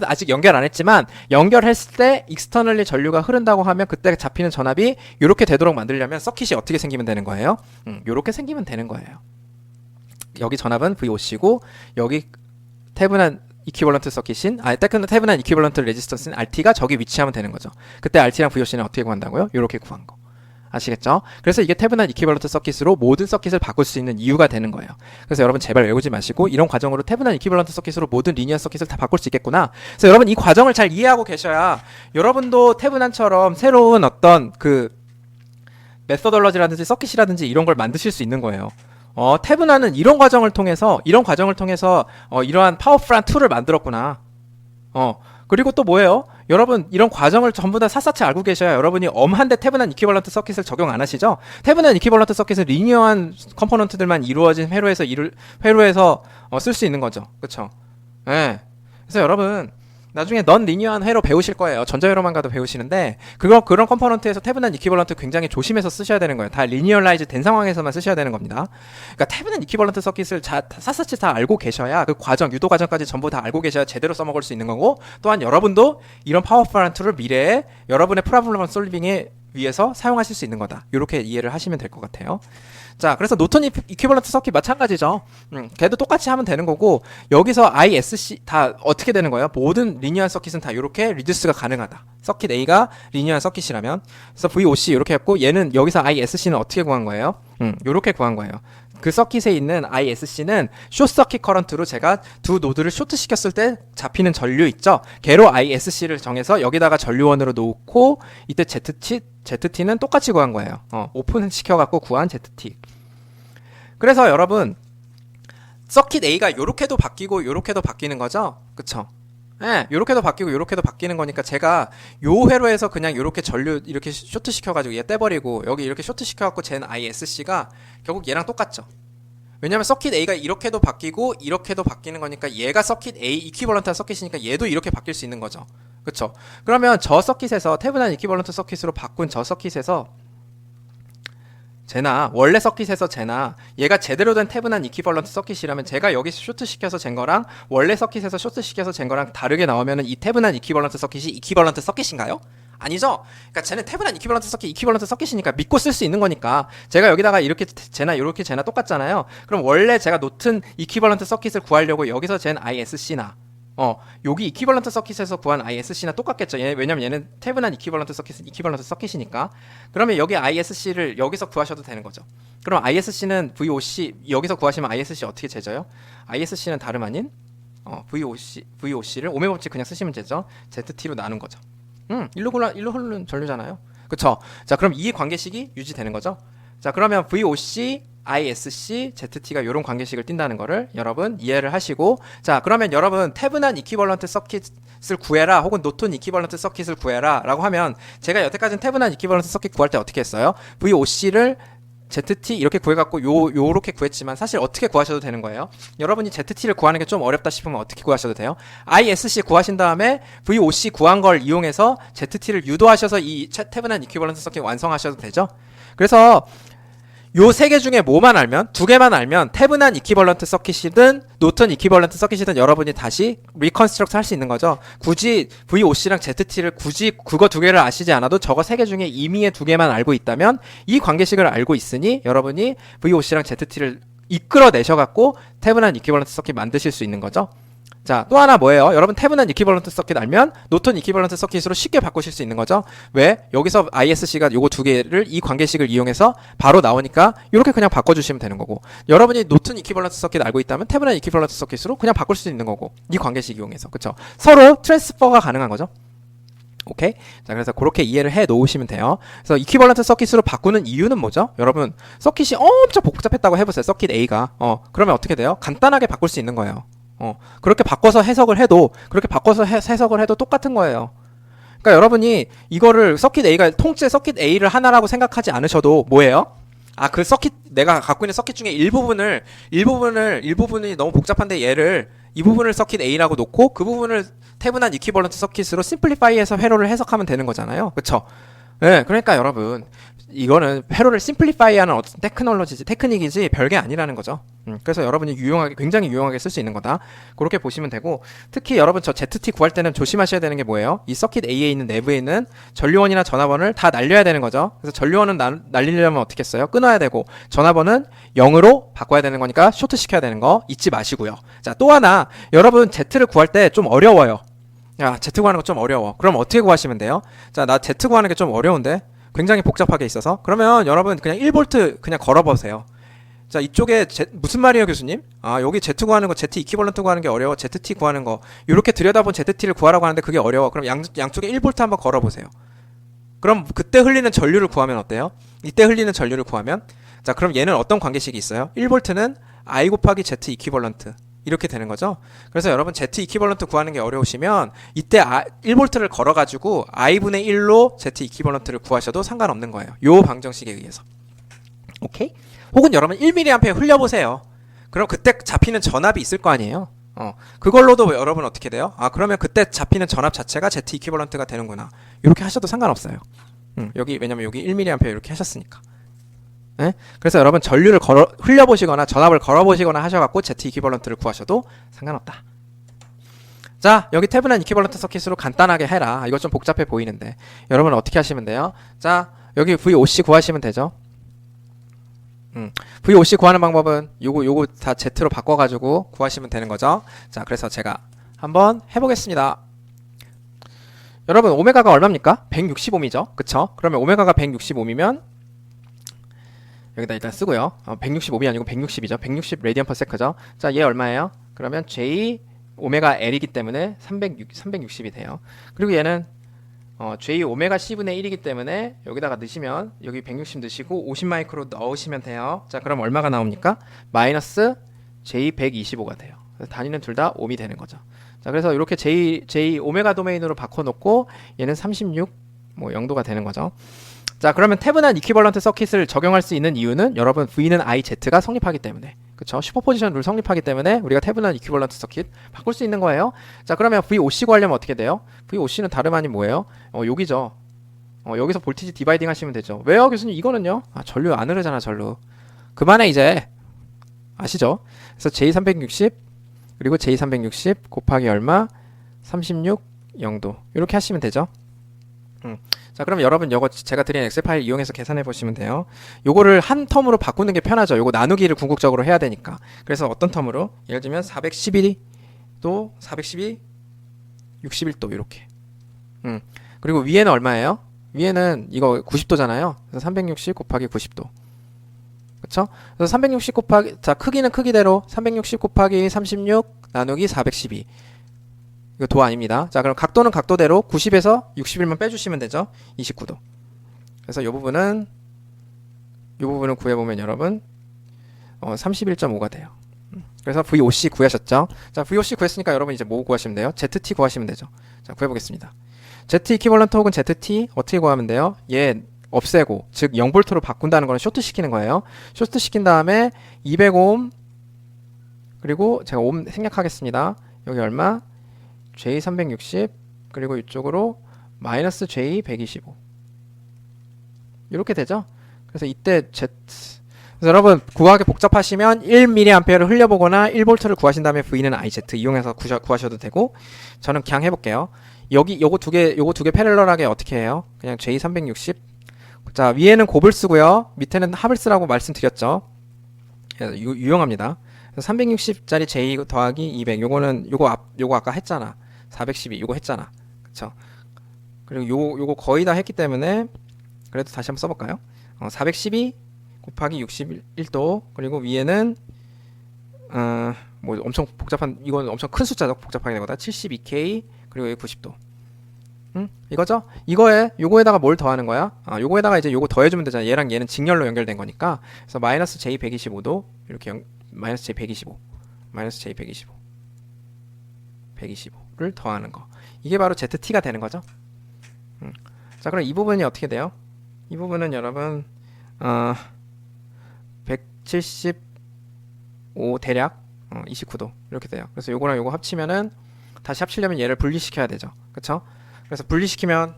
아직 연결 안 했지만 연결했을 때 익스터널리 전류가 흐른다고 하면 그때 잡히는 전압이 이렇게 되도록 만들려면 서킷이 어떻게 생기면 되는 거예요? 이렇게 생기면 되는 거예요. 여기 전압은 VOC고 여기 태분한 이퀴벌런트 서킷인 태분한 이퀴벌런트 레지스턴스인 RT가 저기 위치하면 되는 거죠. 그때 RT랑 VOC는 어떻게 구한다고요? 이렇게 구한 거. 아시겠죠? 그래서 이게 태분한 이퀴벌런트 서킷으로 모든 서킷을 바꿀 수 있는 이유가 되는 거예요. 그래서 여러분 제발 외우지 마시고 이런 과정으로 태분한 이퀴벌런트 서킷으로 모든 리니어 서킷을 다 바꿀 수 있겠구나. 그래서 여러분 이 과정을 잘 이해하고 계셔야 여러분도 태분한처럼 새로운 어떤 그 메서덜러지라든지 서킷이라든지 이런 걸 만드실 수 있는 거예요. 태분한은 이런 과정을 통해서 이러한 파워풀한 툴을 만들었구나. 그리고 또 뭐예요? 여러분 이런 과정을 전부 다 샅샅이 알고 계셔야 여러분이 엄한데 태분한 이퀴벌런트 서킷을 적용 안 하시죠? 태분한 이퀴벌런트 서킷은 리니어한 컴포넌트들만 이루어진 회로에서 쓸 수 있는 거죠. 그쵸? 예. 그래서 여러분 나중에 넌 리니어한 회로 배우실 거예요. 전자회로만 가도 배우시는데 그런 컴포넌트에서 태분한 이퀴벌런트 굉장히 조심해서 쓰셔야 되는 거예요. 다 리니어라이즈 된 상황에서만 쓰셔야 되는 겁니다. 그러니까 태분한 이퀴벌런트 서킷을 샅샅이 다 알고 계셔야 그 과정, 유도 과정까지 전부 다 알고 계셔야 제대로 써먹을 수 있는 거고 또한 여러분도 이런 파워풀한 툴을 미래에 여러분의 프로블럼 솔빙에 위해서 사용하실 수 있는 거다. 이렇게 이해를 하시면 될 것 같아요. 자, 그래서 노턴 이퀴벌런트 서킷 마찬가지죠. 걔도 똑같이 하면 되는 거고 여기서 ISC 다 어떻게 되는 거예요? 모든 리니어한 서킷은 다 이렇게 리듀스가 가능하다. 서킷 A가 리니어한 서킷이라면 그래서 VOC 이렇게 했고 얘는 여기서 ISC는 어떻게 구한 거예요? 이렇게 구한 거예요. 그 서킷에 있는 ISC는 숏서킷 커런트로 제가 두 노드를 쇼트 시켰을 때 잡히는 전류 있죠? 걔로 ISC를 정해서 여기다가 전류원으로 놓고 이때 ZT는 똑같이 구한 거예요. 오픈 시켜갖고 구한 ZT. 그래서 여러분 서킷 A가 요렇게도 바뀌고 요렇게도 바뀌는 거죠? 그쵸? 예, 요렇게도 바뀌고 요렇게도 바뀌는 거니까 제가 요 회로에서 그냥 요렇게 전류 이렇게 쇼트 시켜가지고 얘 떼버리고 여기 이렇게 쇼트 시켜갖고 잰 ISC가 결국 얘랑 똑같죠. 왜냐면 서킷 A가 이렇게도 바뀌고 이렇게도 바뀌는 거니까 얘가 서킷 A 이퀴벌런트 서킷이니까 얘도 이렇게 바뀔 수 있는 거죠. 그쵸? 그러면 저 서킷에서 태분한 이퀴벌런트 서킷으로 바꾼 저 서킷에서 원래 서킷에서 얘가 제대로 된 태분한 이퀴벌런트 서킷이라면 제가 여기 쇼트 시켜서 잰 거랑 원래 서킷에서 쇼트 시켜서 잰 거랑 다르게 나오면은 이 태분한 이퀴벌런트 서킷이 이퀴벌런트 서킷인가요? 아니죠? 그러니까 쟤는 태분한 이퀴벌런트 서킷이니까 믿고 쓸 수 있는 거니까 제가 여기다가 이렇게 재나 똑같잖아요. 그럼 원래 제가 놓튼 이퀴벌런트 서킷을 구하려고 여기서 잰 ISC나 여기 이퀴벌런트 서킷에서 구한 ISC나 똑같겠죠. 왜냐면 얘는 태분한 이퀴벌런트 서킷은 이퀴벌런트 서킷이니까. 그러면 여기 ISC를 여기서 구하셔도 되는 거죠. 그럼 ISC는 VOC 여기서 구하시면 ISC 어떻게 재져요? ISC는 다름 아닌 VOC를 오메 법칙 그냥 쓰시면 되죠. ZT로 나눈 거죠. 일로 흐르는 전류잖아요. 그쵸? 자, 그럼 이 관계식이 유지되는 거죠. 자, 그러면 VOC, ISC, ZT가 이런 관계식을 띈다는 거를 여러분 이해를 하시고 자, 그러면 여러분 태분한 이퀴벌런트 서킷을 구해라 혹은 노턴 이퀴벌런트 서킷을 구해라 라고 하면 제가 여태까지는 태분한 이퀴벌런트 서킷 구할 때 어떻게 했어요? VOC를 ZT 이렇게 구해갖고 요렇게 구했지만 사실 어떻게 구하셔도 되는 거예요. 여러분이 ZT를 구하는 게 좀 어렵다 싶으면 어떻게 구하셔도 돼요. ISC 구하신 다음에 VOC 구한 걸 이용해서 ZT를 유도하셔서 이 태분한 이퀴벌런트 서킷 완성하셔도 되죠. 그래서 요 세 개 중에 뭐만 알면 두 개만 알면 태분한 이퀴벌런트 서킷이든 노턴 이퀴벌런트 서킷이든 여러분이 다시 리컨스트럭트 할 수 있는 거죠. 굳이 VOC랑 ZT를 굳이 그거 두 개를 아시지 않아도 저거 세 개 중에 임의의 두 개만 알고 있다면 이 관계식을 알고 있으니 여러분이 VOC랑 ZT를 이끌어내셔갖고 태분한 이퀴벌런트 서킷 만드실 수 있는 거죠. 자, 또 하나 뭐예요? 여러분 태분한 이퀴벌런트 서킷 알면 노턴 이퀴벌런트 서킷으로 쉽게 바꾸실 수 있는 거죠. 왜? 여기서 ISC가 요거 두 개를 이 관계식을 이용해서 바로 나오니까 이렇게 그냥 바꿔주시면 되는 거고 여러분이 노턴 이퀴벌런트 서킷 알고 있다면 태분한 이퀴벌런트 서킷으로 그냥 바꿀 수 있는 거고 이 관계식 이용해서 그쵸? 서로 트랜스퍼가 가능한 거죠. 오케이? 자, 그래서 그렇게 이해를 해 놓으시면 돼요. 그래서 이퀴벌런트 서킷으로 바꾸는 이유는 뭐죠? 여러분 서킷이 엄청 복잡했다고 해보세요. 서킷 A가 그러면 어떻게 돼요? 간단하게 바꿀 수 있는 거예요. 그렇게 바꿔서 해석을 해도 똑같은 거예요. 그러니까 여러분이 이거를 서킷 A가 통째 서킷 A를 하나라고 생각하지 않으셔도 뭐예요? 그 서킷 내가 갖고 있는 서킷 중에 일부분이 너무 복잡한데 이 부분을 서킷 A라고 놓고 그 부분을 태분한 이퀴벌런트 서킷으로 심플리파이해서 회로를 해석하면 되는 거잖아요. 그쵸? 네, 그러니까 여러분 이거는 회로를 심플리파이하는 어떤 테크닉이지 별게 아니라는 거죠. 그래서 여러분이 굉장히 유용하게 쓸 수 있는 거다. 그렇게 보시면 되고, 특히 여러분 저 ZT 구할 때는 조심하셔야 되는 게 뭐예요? 이 서킷 A에 있는 내부에 있는 전류원이나 전화번을 다 날려야 되는 거죠. 그래서 전류원은 날리려면 어떻게 했어요? 끊어야 되고, 전화번은 0으로 바꿔야 되는 거니까 쇼트 시켜야 되는 거 잊지 마시고요. 자, 또 하나, 여러분 Z를 구할 때 좀 어려워요. 야, Z 구하는 거 좀 어려워. 그럼 어떻게 구하시면 돼요? 자, 나 Z 구하는 게 좀 어려운데? 굉장히 복잡하게 있어서. 그러면 여러분 그냥 1V 그냥 걸어보세요. 자, 이쪽에 무슨 말이에요, 교수님? 아, 여기 Z 구하는 거, Z 이퀴벌런트 구하는 게 어려워. ZT 구하는 거. 이렇게 들여다본 ZT를 구하라고 하는데 그게 어려워. 그럼 양쪽에 1V 한번 걸어보세요. 그럼 그때 흘리는 전류를 구하면 어때요? 이때 흘리는 전류를 구하면? 자, 그럼 얘는 어떤 관계식이 있어요? 1V는 I 곱하기 Z 이퀴벌런트. 이렇게 되는 거죠. 그래서 여러분 Z 이퀴벌런트 구하는 게 어려우시면 이때 1V를 걸어가지고 I분의 1로 Z 이퀴벌런트를 구하셔도 상관없는 거예요. 요 방정식에 의해서. 오케이? 혹은 여러분 1mA 흘려보세요. 그럼 그때 잡히는 전압이 있을 거 아니에요. 그걸로도 여러분 어떻게 돼요? 아, 그러면 그때 잡히는 전압 자체가 Z 이퀴벌런트가 되는구나. 이렇게 하셔도 상관없어요. 왜냐면 여기 1mA 이렇게 하셨으니까. 네? 그래서 여러분 전류를 흘려보시거나 전압을 걸어보시거나 하셔갖고 Z 이퀴벌런트를 구하셔도 상관없다. 자, 여기 태분한 이퀴벌런트 서킷으로 간단하게 해라. 이거 좀 복잡해 보이는데 여러분 어떻게 하시면 돼요? 자, 여기 VOC 구하시면 되죠. VOC 구하는 방법은 요거 다 Z로 바꿔가지고 구하시면 되는 거죠. 자, 그래서 제가 한번 해보겠습니다. 여러분 오메가가 얼마입니까? 160옴이죠. 그쵸? 그러면 오메가가 160옴이면 여기다 일단 쓰고요. 165이 아니고 160이죠. 160 레디언 퍼 세크죠. 자, 얘 얼마예요? 그러면 J 오메가 L이기 때문에 360이 돼요. 그리고 얘는 J 오메가 C분의 1이기 때문에 여기다가 넣으시면 여기 160 넣으시고 50 마이크로 넣으시면 돼요. 자, 그럼 얼마가 나옵니까? 마이너스 J 125가 돼요. 그래서 단위는 둘 다 옴이 되는 거죠. 자, 그래서 이렇게 J 오메가 도메인으로 바꿔놓고 얘는 36 뭐 0도가 되는 거죠. 자, 그러면 태분한 이퀴벌런트 서킷을 적용할 수 있는 이유는 여러분 V는 IZ가 성립하기 때문에, 그쵸? 슈퍼포지션 룰 성립하기 때문에 우리가 태분한 이퀴벌런트 서킷 바꿀 수 있는 거예요. 자, 그러면 VOC 구하려면 어떻게 돼요? VOC는 다름 아닌 뭐예요? 여기죠. 여기서 볼티지 디바이딩 하시면 되죠. 왜요, 교수님? 이거는요? 아, 전류 안 흐르잖아, 전류. 그만해 이제. 아시죠? 그래서 J360 그리고 J360 곱하기 얼마? 36 0도 이렇게 하시면 되죠. 자, 그럼 여러분 요거 제가 드린 엑셀 파일 이용해서 계산해 보시면 돼요. 요거를 한 텀으로 바꾸는 게 편하죠. 요거 나누기를 궁극적으로 해야 되니까. 그래서 어떤 텀으로? 예를 들면 412도 61도 이렇게. 그리고 위에는 얼마예요? 위에는 이거 90도잖아요. 그래서 360 곱하기 90도. 그쵸? 그래서 360 곱하기, 자, 크기는 크기대로 360 곱하기 36 나누기 412. 이거 도 아닙니다. 자, 그럼 각도는 각도대로 90에서 61만 빼주시면 되죠. 29도. 그래서 이 부분은 구해보면 여러분 31.5가 돼요. 그래서 VOC 구하셨죠. 자, VOC 구했으니까 여러분 이제 뭐 구하시면 돼요? ZT 구하시면 되죠. 자, 구해보겠습니다. Z 이퀴벌런트 혹은 ZT 어떻게 구하면 돼요? 얘 없애고, 즉 0V로 바꾼다는 거는 쇼트 시키는 거예요. 쇼트 시킨 다음에 200옴 그리고 제가 옴 생략하겠습니다. 여기 얼마? J360 그리고 이쪽으로 마이너스 J125 이렇게 되죠. 그래서 이때 Z, 그래서 여러분 구하기 복잡하시면 1mA를 흘려보거나 1V를 구하신 다음에 V는 IZ 이용해서 구하셔도 되고, 저는 그냥 해볼게요. 여기 요거 두 개 패럴럴하게 어떻게 해요? 그냥 J360. 자, 위에는 곱을 쓰고요, 밑에는 합을 쓰라고 말씀드렸죠. 유용합니다. 360짜리 J 더하기 200 요거 아까 했잖아. 412 요거 했잖아. 그쵸? 그리고 요거 거의 다 했기 때문에 그래도 다시 한번 써볼까요? 412 곱하기 61도 그리고 위에는 뭐 엄청 복잡한, 이건 엄청 큰 숫자죠. 복잡하게 되거든. 72K 그리고 여기 90도. 이거죠? 요거에다가 뭘 더하는 거야? 요거에다가 이제 요거 더해주면 되잖아. 얘랑 얘는 직렬로 연결된 거니까. 그래서 마이너스 J125도 이렇게 마이너스 J125 마이너스 J125 125를 더하는 거. 이게 바로 ZT가 되는 거죠. 자, 그럼 이 부분이 어떻게 돼요? 이 부분은 여러분 175 대략 29도 이렇게 돼요. 그래서 요거랑 요거 합치면은, 다시 합치려면 얘를 분리시켜야 되죠. 그쵸? 그래서 분리시키면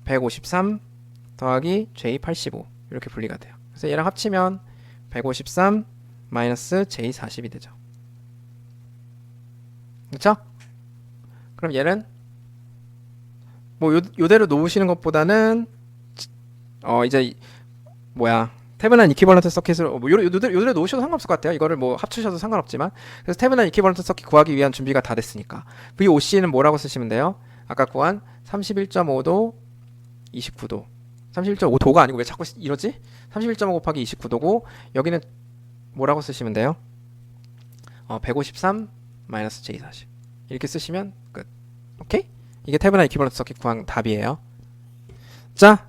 153 더하기 J85 이렇게 분리가 돼요. 그래서 얘랑 합치면 153 마이너스 J40이 되죠. 그쵸? 그럼 얘는 뭐 요대로 놓으시는 것보다는 이제 뭐야 테브난 이퀴벌런트 서킷을 뭐 요대로 놓으셔도 상관없을 것 같아요. 이거를 뭐 합치셔도 상관없지만 그래서 테브난 이퀴벌런트 서킷 구하기 위한 준비가 다 됐으니까 VOC는 뭐라고 쓰시면 돼요? 아까 구한 31.5도 29도 31.5도가 아니고 왜 자꾸 이러지? 31.5 곱하기 29도고 여기는 뭐라고 쓰시면 돼요? 153 마이너스 J40 이렇게 쓰시면 끝. 오케이? 이게 테브난 이퀴벌런트 서킷 구한 답이에요. 자,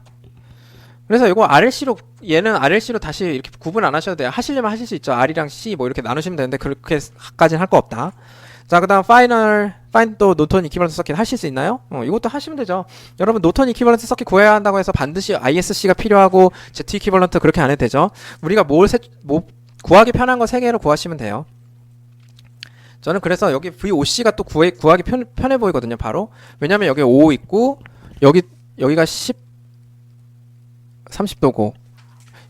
그래서 이거 RLC로 얘는 RLC로 다시 이렇게 구분 안 하셔도 돼요. 하시려면 하실 수 있죠. R이랑 C 뭐 이렇게 나누시면 되는데 그렇게까지는 할 거 없다. 자, 그다음 파인 또 노턴 이퀴벌런트 서킷 하실 수 있나요? 이것도 하시면 되죠. 여러분 노턴 이퀴벌런트 서킷 구해야 한다고 해서 반드시 ISC가 필요하고 Z 이퀴벌런트 그렇게 안 해도 되죠. 우리가 구하기 편한 거 3개로 구하시면 돼요. 저는 그래서 여기 VOC가 또 구하기 편해 보이거든요. 바로 왜냐면 여기 5 있고 여기가 30도고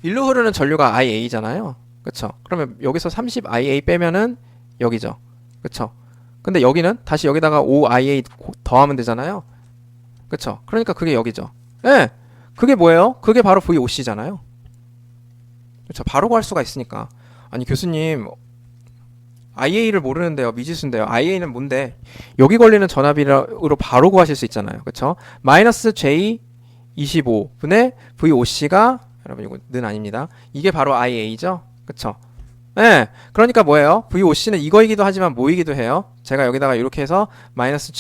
일로 흐르는 전류가 IA잖아요. 그쵸? 그러면 여기서 30IA 빼면은 여기죠. 그쵸? 근데 여기는 다시 여기다가 5IA 더하면 되잖아요. 그쵸? 그러니까 그게 여기죠. 예! 그게 뭐예요? 그게 바로 VOC잖아요. 그쵸? 바로 구할 수가 있으니까. 아니 교수님 IA를 모르는데요. 미지수인데요. IA는 뭔데? 여기 걸리는 전압으로 바로 구하실 수 있잖아요. 그쵸? 마이너스 J25분의 VOC가 여러분 이거는 아닙니다. 이게 바로 IA죠. 그쵸? 네. 그러니까 뭐예요? VOC는 이거이기도 하지만 뭐이기도 해요. 제가 여기다가 이렇게 해서 마이너스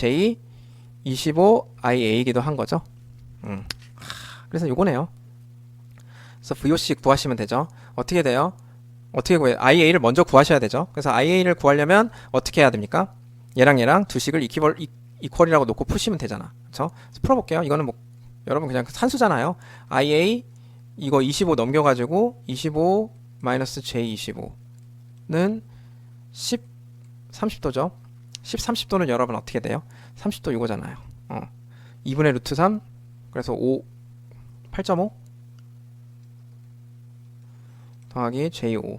J25IA이기도 한 거죠. 그래서 요거네요. 그래서 VOC 구하시면 되죠. 어떻게 돼요? 어떻게 구해요? IA를 먼저 구하셔야 되죠. 그래서 IA를 구하려면 어떻게 해야 됩니까? 얘랑 두 식을 이퀄이라고 놓고 푸시면 되잖아. 그쵸? 그래서 풀어볼게요. 이거는 뭐 여러분 그냥 산수잖아요. IA 이거 25 넘겨가지고 25 마이너스 J25는 30도죠. 30도는 여러분 어떻게 돼요? 30도 이거잖아요. 2분의 루트 3 그래서 8.5 더하기 J5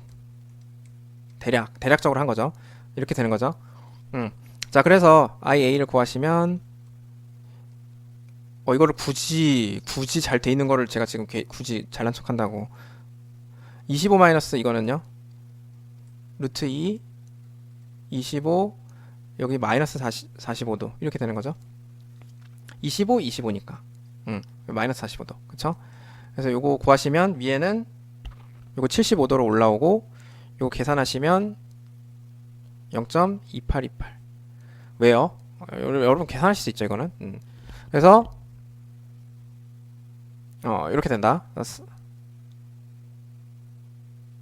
대략적으로 한 거죠. 이렇게 되는 거죠. 자, 그래서 IA를 구하시면 이거를 굳이 잘 돼 있는 거를 제가 지금 굳이 잘난 척 한다고 25 마이너스 이거는요 루트 2 25 여기 마이너스 45도 이렇게 되는 거죠. 25 25니까 마이너스 45도 그쵸? 그래서 요거 구하시면 위에는 요거 75도로 올라오고 요거 계산하시면 0.2828 왜요? 여러분 계산하실 수 있죠 이거는. 그래서 이렇게 된다.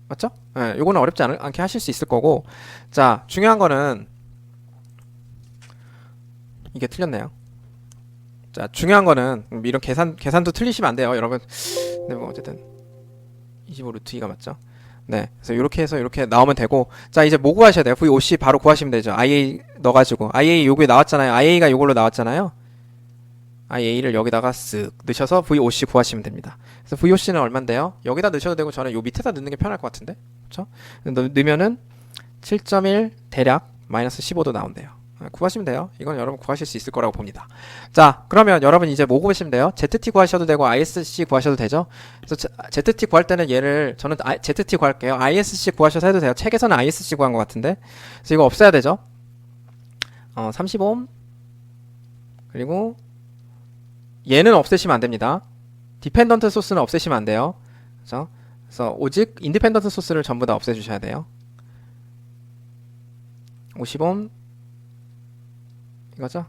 맞죠? 네, 요거는 어렵지 않게 하실 수 있을 거고. 자, 중요한 거는 이게 틀렸네요. 자, 중요한 거는 이런 계산도 틀리시면 안 돼요, 여러분. 네, 뭐 어쨌든 25 루트 2가 맞죠? 네, 그래서 이렇게 해서 이렇게 나오면 되고. 자, 이제 뭐 구하셔야 돼요? VOC 바로 구하시면 되죠. IA 넣어가지고 IA 요게 나왔잖아요. IA가 요걸로 나왔잖아요. IA를 여기다가 쓱 넣으셔서 VOC 구하시면 됩니다. 그래서 VOC는 얼만데요? 여기다 넣으셔도 되고 저는 요 밑에다 넣는 게 편할 것 같은데, 그렇죠? 넣으면은 7.1 대략 마이너스 15도 나온대요. 구하시면 돼요. 이건 여러분 구하실 수 있을 거라고 봅니다. 자, 그러면 여러분 이제 뭐 구하시면 돼요? ZT 구하셔도 되고 ISC 구하셔도 되죠. 그래서 ZT 구할 때는 저는 ZT 구할게요. ISC 구하셔서 해도 돼요. 책에서는 ISC 구한 것 같은데, 그래서 이거 없애야 되죠. 30옴 그리고 얘는 없애시면 안 됩니다. 디펜던트 소스는 없애시면 안 돼요. 그렇죠? 그래서 오직 인디펜던트 소스를 전부 다 없애주셔야 돼요. 50옴 이거죠?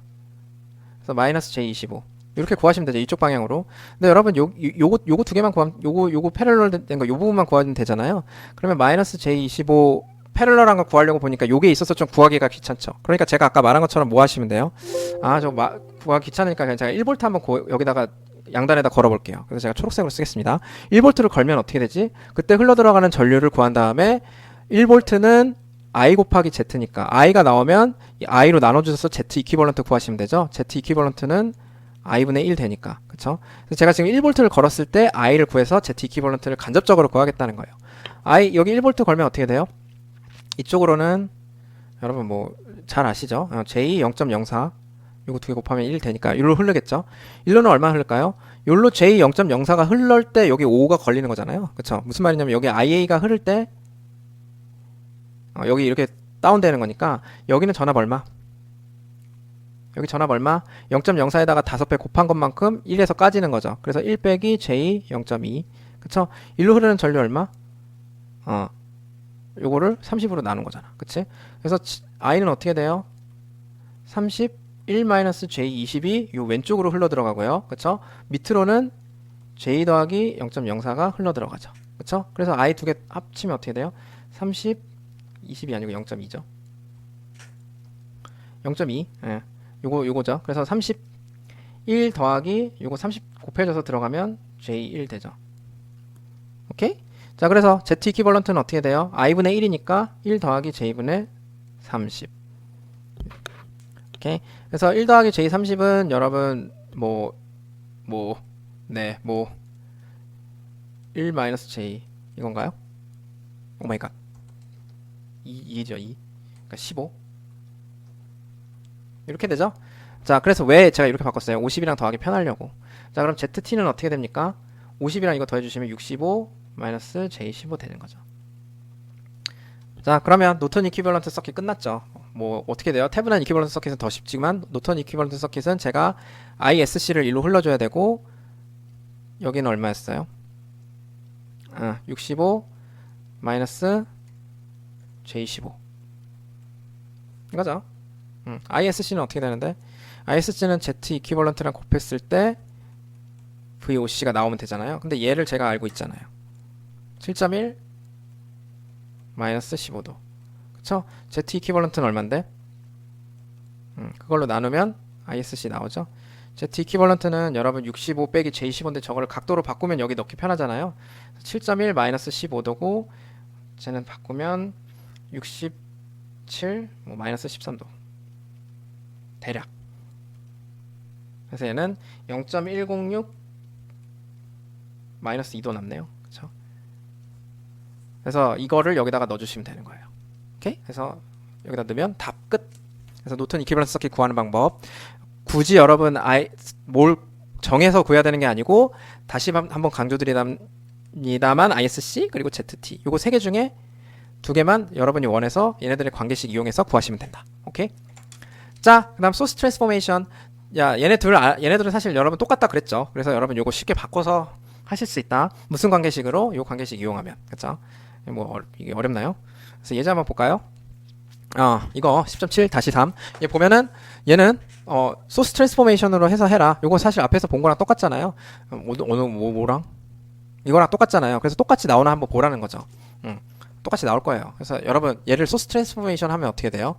그래서 마이너스 J25 이렇게 구하시면 되죠. 이쪽 방향으로. 근데 여러분 요거 두 개만 구하면 요거 패럴럴 된 거 요 부분만 구하면 되잖아요. 그러면 마이너스 J25 패럴럴한 거 구하려고 보니까 요게 있어서 좀 구하기가 귀찮죠. 그러니까 제가 아까 말한 것처럼 뭐 하시면 돼요? 구하기 귀찮으니까 그냥 제가 1V 한번 여기다가 양단에다 걸어볼게요. 그래서 제가 초록색으로 쓰겠습니다. 1V를 걸면 어떻게 되지? 그때 흘러들어가는 전류를 구한 다음에 1V는 I 곱하기 Z니까 I가 나오면 이 I로 나눠주셔서 Z 이퀴벌런트 구하시면 되죠. Z 이퀴벌런트는 i분의 1 되니까. 그쵸? 그래서 제가 지금 1V를 걸었을 때 i를 구해서 z 이퀴벌런트를 간접적으로 구하겠다는 거예요. 여기 1V 걸면 어떻게 돼요? 이쪽으로는 여러분 뭐 잘 아시죠? j 0.04 요거 두 개 곱하면 1 되니까 1로 흐르겠죠? 1로는 얼마 흐를까요? 요로 j 0.04가 흐를 때 여기 5가 걸리는 거잖아요. 그쵸? 무슨 말이냐면 여기 ia가 흐를 때 여기 이렇게 다운되는 거니까 여기는 전압 얼마? 여기 전압 얼마? 0.04에다가 5배 곱한 것만큼 1에서 까지는 거죠. 그래서 1 빼기 j 0.2 그쵸? 1로 흐르는 전류 얼마? 요거를 30으로 나눈 거잖아. 그치? 그래서 i는 어떻게 돼요? 31-j22 요 왼쪽으로 흘러 들어가고요. 그쵸? 밑으로는 j 더하기 0.04가 흘러 들어가죠. 그쵸? 그래서 i 두 개 합치면 어떻게 돼요? 30, 20이 아니고 0.2죠. 0.2. 예. 요거죠. 그래서 31 더하기 요거 30 곱해져서 들어가면 j1 되죠. 오케이? 자, 그래서 z 이퀴벌런트는 어떻게 돼요? i분의 1이니까 1 더하기 j분의 30. 오케이? 그래서 1 더하기 j30은 여러분 네, 1 마이너스 j 이건가요? 오 마이 갓. 2죠, 2. 그러니까 15. 이렇게 되죠? 자, 그래서 왜 제가 이렇게 바꿨어요? 50이랑 더하기 편하려고. 자, 그럼 ZT는 어떻게 됩니까? 50이랑 이거 더해주시면 65 마이너스 J15 되는 거죠. 자, 그러면 노턴 이퀴벌런트 서킷 끝났죠. 뭐 어떻게 돼요? 테브난 이퀴벌런트 서킷은 더 쉽지만 노턴 이퀴벌런트 서킷은 제가 ISC를 1로 흘러줘야 되고 여기는 얼마였어요? 65 마이너스 J15 이거죠. ISC는 어떻게 되는데? ISC는 Z 이퀴벌런트랑 곱했을 때 VOC가 나오면 되잖아요. 근데 얘를 제가 알고 있잖아요. 7.1 마이너스 15도. 그쵸? Z 이퀴벌런트는 얼만데? 그걸로 나누면 ISC 나오죠. Z 이퀴벌런트는 여러분 65 빼기 J15인데 저거를 각도로 바꾸면 여기 넣기 편하잖아요. 7.1 마이너스 15도고 쟤는 바꾸면 67 마이너스 13도. 대략. 그래서 얘는 0.106 마이너스 2도 남네요. 그쵸? 그래서 이거를 여기다가 넣어주시면 되는 거예요. 오케이? 그래서 여기다 넣으면 답 끝. 그래서 노턴 이퀴벌런트 서킷 구하는 방법. 굳이 여러분 뭘 정해서 구해야 되는 게 아니고 다시 한번 강조드리다만 ISC 그리고 ZT 요거 세 개 중에 두 개만 여러분이 원해서 얘네들의 관계식 이용해서 구하시면 된다. 오케이? 자, 그다음 소스 트랜스포메이션. 야, 얘네들은 사실 여러분 똑같다 그랬죠. 그래서 여러분 요거 쉽게 바꿔서 하실 수 있다. 무슨 관계식으로? 요 관계식 이용하면. 그쵸? 이게 어렵나요? 그래서 예제 한번 볼까요? 이거 10.7-3. 얘 보면은 얘는 소스 트랜스포메이션으로 해서 해라. 요거 사실 앞에서 본 거랑 똑같잖아요. 뭐랑? 이거랑 똑같잖아요. 그래서 똑같이 나오나 한번 보라는 거죠. 똑같이 나올 거예요. 그래서 여러분 얘를 소스 트랜스포메이션 하면 어떻게 돼요?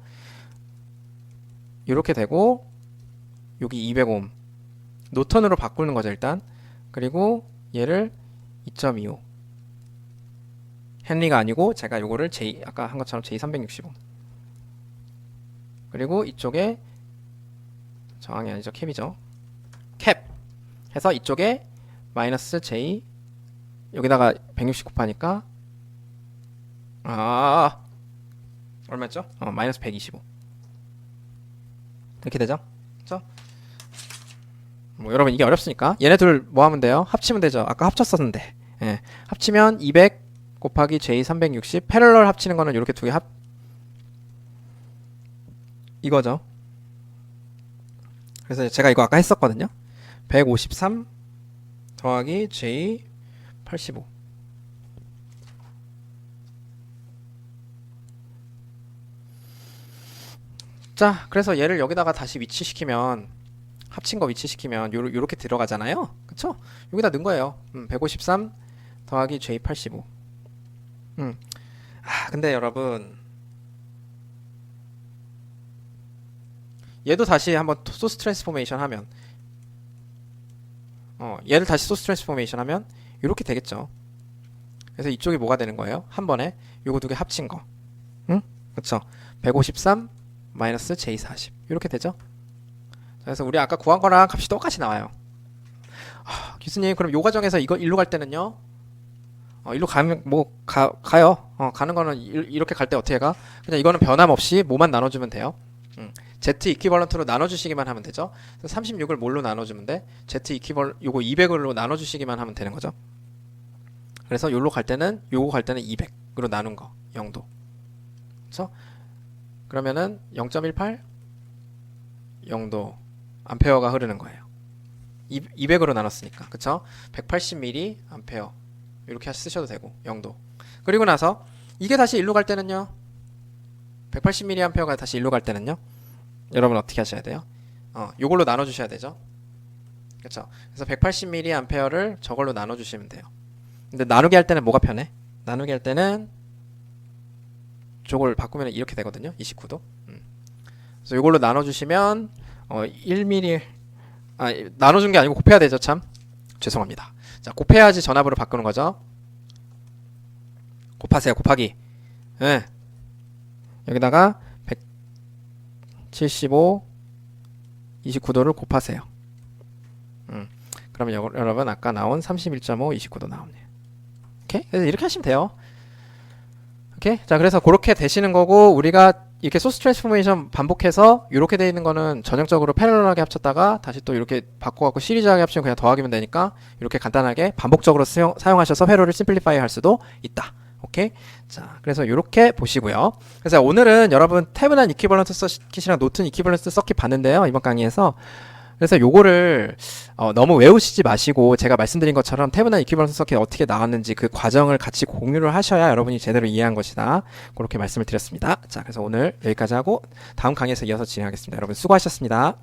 이렇게 되고 여기 200옴 노턴으로 바꾸는 거죠 일단. 그리고 얘를 2.25 헨리가 아니고 제가 요거를 아까 한 것처럼 J365 그리고 이쪽에 저항이 아니죠 캡이죠 캡 해서 이쪽에 마이너스 J 여기다가 160 곱하니까 얼마였죠? 마이너스 125 이렇게 되죠? 그쵸? 뭐 여러분 이게 어렵습니까? 얘네들 뭐 하면 돼요? 합치면 되죠. 아까 합쳤었는데 예. 합치면 200 곱하기 J360 패럴럴 합치는 거는 이렇게 두 개 이거죠. 그래서 제가 이거 아까 했었거든요. 153 더하기 J85 자, 그래서 얘를 여기다가 다시 위치시키면 합친 거 위치시키면 요렇게 들어가잖아요. 그쵸? 여기다 넣은 거예요. 153 더하기 J85 근데 여러분 얘도 다시 한번 소스 트랜스포메이션 하면 얘를 다시 소스 트랜스포메이션 하면 이렇게 되겠죠. 그래서 이쪽이 뭐가 되는 거예요? 한 번에 요거 두 개 합친 거. 그쵸? 153 마이너스 J40 이렇게 되죠. 그래서 우리 아까 구한 거랑 값이 똑같이 나와요. 교수님 그럼 요 과정에서 이거 일로 갈 때는요? 일로 가면 가요. 가는 거는 이렇게 갈 때 어떻게 가? 그냥 이거는 변함없이 뭐만 나눠주면 돼요. Z 이퀴벌런트로 나눠주시기만 하면 되죠. 36을 뭘로 나눠주면 돼? Z 이퀴벌 요거 200으로 나눠주시기만 하면 되는 거죠. 그래서 요로 갈 때는 요거 갈 때는 200으로 나눈 거 0도. 그렇죠? 그러면은 0.18 0도 암페어가 흐르는 거예요. 200으로 나눴으니까. 그쵸? 180mA 암페어 이렇게 쓰셔도 되고 0도. 그리고 나서 이게 다시 일로 갈 때는요. 180mA 암페어가 다시 일로 갈 때는요. 여러분 어떻게 하셔야 돼요? 요걸로 나눠 주셔야 되죠. 그쵸? 그래서 180mA 암페어를 저걸로 나눠 주시면 돼요. 근데 나누기 할 때는 뭐가 편해? 나누기 할 때는 저걸 바꾸면 이렇게 되거든요. 29도. 그래서 요걸로 나눠 주시면 1mm 나눠준 게 아니고 곱해야 되죠. 참 죄송합니다. 자, 곱해야지 전압으로 바꾸는 거죠. 곱하세요. 곱하기. 네. 여기다가 175 29도를 곱하세요. 그러면 여러분 아까 나온 31.5 29도 나오네요. 오케이? 그래서 이렇게 하시면 돼요. 오케이? 자, 그래서 그렇게 되시는 거고 우리가 이렇게 소스 트랜스포메이션 반복해서 이렇게 돼 있는 거는 전형적으로 패러럴하게 합쳤다가 다시 또 이렇게 바꿔갖고 시리즈하게 합치면 그냥 더하기면 되니까 이렇게 간단하게 반복적으로 사용하셔서 회로를 심플리파이 할 수도 있다. 오케이? 자, 그래서 이렇게 보시고요. 그래서 오늘은 여러분 태블란 이퀴벌런트 서킷이랑 노튼 이퀴벌런트 서킷 봤는데요. 이번 강의에서. 그래서 요거를 너무 외우시지 마시고 제가 말씀드린 것처럼 태블란 이퀴벌런트 서킷 어떻게 나왔는지 그 과정을 같이 공유를 하셔야 여러분이 제대로 이해한 것이다. 그렇게 말씀을 드렸습니다. 자, 그래서 오늘 여기까지 하고 다음 강의에서 이어서 진행하겠습니다. 여러분 수고하셨습니다.